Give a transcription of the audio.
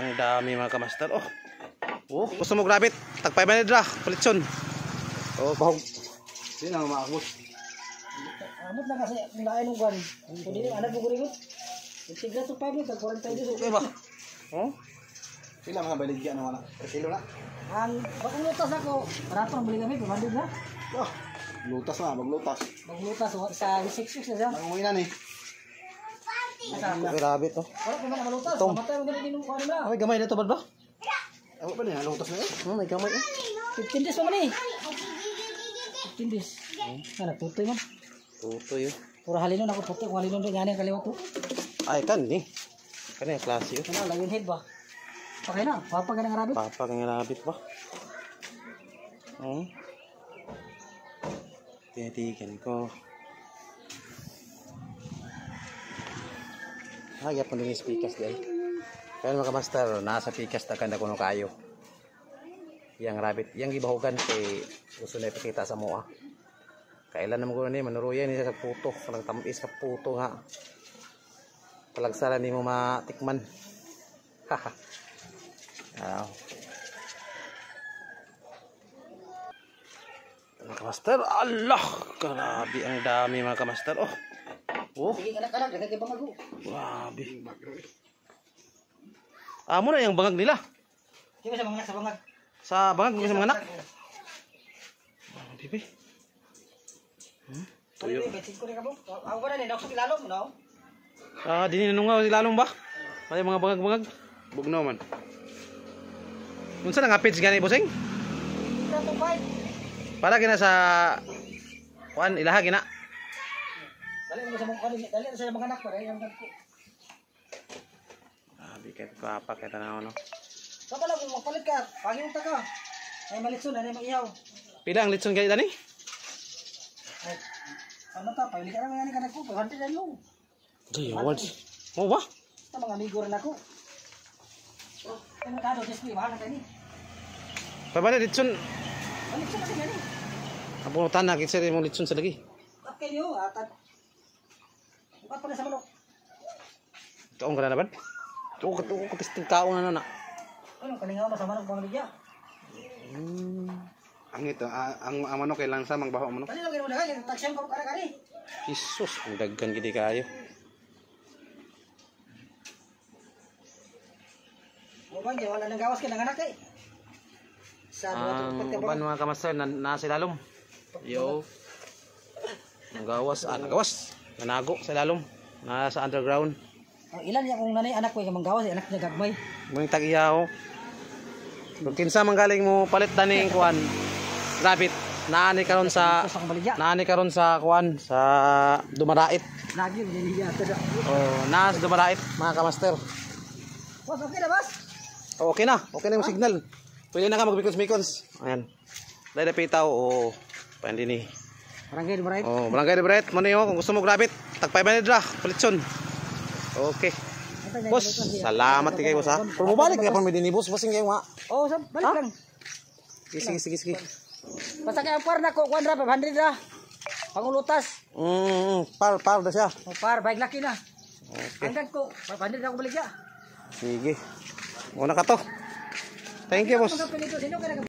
ang dami mga kamaster. Oh, gusto mo grabit? Tag 500 ra, palitson. Oh, bahog. Sino ang maakbos? Amot na kasi nilain ng guwan. Kung dito, anak mo gurigot. Tigra to 5 tag 42. Okay ba? Oh? Sila mga baligyan ng wala. Kilo na. Ang bakong lutas ako, rato ang bali kami, pamandid na. Oh, lutas na, maglutas. Maglutas sa 6 na siya. Nangunguwi na ni. Grabe to. Wala pa man malutas, mamatay mo ganun din ko nila. Ay, gamay na to ba? Ako pa niya, lutas na eh. May gamay eh. 15 days pa man eh. 15 days. Ano, tutoy man. Tutoy yun. Puro halinon ako puti, kung halinon rin yan yung kaliwa to. Ay, kan ni. Kan yung klase yun. Ano, lagyan head ba? Okay na, papa ka ng rabbit. Papa ka ng rabbit ba? Tinitigan ko. Hayap mo din yung speakers dahil. Kaya mga master, nasa pikas na kanda kuno kayo. Yang rabbit, yang gibahugan kay gusto na ipakita sa mua. Kailan naman ko na niya, manuruyan niya sa puto. Kalang tamis sa puto nga. Palagsara ni mo matikman. Haha. Mga kamaster, Allah! Grabe ang dami mga kamaster. Sige, anak-anak, nagkakay bangag ko. Grabe. Amo na yung bangag nila. Di ba sa bangag, sa bangag? Sa bangag, may sa mga anak. Di ba? Tuyo. Betsin ko rin ka mo. Ako ba na, ninok sa kilalom, no? Di ninungaw si lalong ba? May mga bangag-bangag. Bugnaw man. Unsa na nga page gani boseng? Para gina sa kuan ilaha gina. Dali mo sa mga kanil, dali sa mga anak para yung ko. Biket ko apa kita na ano. Saka lang mo mapalit ka, pangyung ta ka. Ay malitson, ay maiyaw. Pila ang litson kay dani? Ay. Ano ta, paili ka na nga ni kanak ko, 500 yan mo. Di awards. Mo ba? Sa mga amigo rin ako. Ano ka do, display mahal na ni. Pabana litson. Malitson kasi gani. Abunutan na kinsa mo litson sa lagi. Okay niyo, atat. Bukat pa na sa manok. Tuong ka na ba? Tuong ka pisting kaon na na. Ano, kalingaw na sa manok pangligya. Ang ito, ang manok kailang sa mangbaho manok. Dali lang gino na kaya, taksyan ko kada kani. Jesus, ang daggan gidi kayo. Muban di wala nang gawas ka nang anak eh. Sa Uban mga kamaster na si lalom. Yo. Nagawas, nagawas. Nanago sa lalom. Nasa underground. Ilan niya kung nanay anak ko yung manggawas, anak niya gagmay. Mung tag-iyaw. Kung kinsa man galing mo palit daning kuan. Rabbit. Naani karon sa kuan sa Dumarait. Lagi niya tada. Nas Dumarait mga kamaster. Boss, okay na boss? Okay na. Okay na yung signal. Pwede na ka mag-mikons-mikons. Ayan. Dahil na pitaw o pwede ni. Barangay Dumarait. Barangay Dumarait. Mano yun, kung gusto mo grabit, tag 500 ra, palitson. Okay. Boss, salamat kayo boss ha. Kung mabalik nga pa may dinibos, boss nga yung ha. Balik lang. Sige. Basta kaya par na ko, 100 ra. Pangulutas. Par na siya. Par, bike laki na. Okay. Hanggang ko, 500 ako balik ya. Sige. Muna ka to. Thank you boss.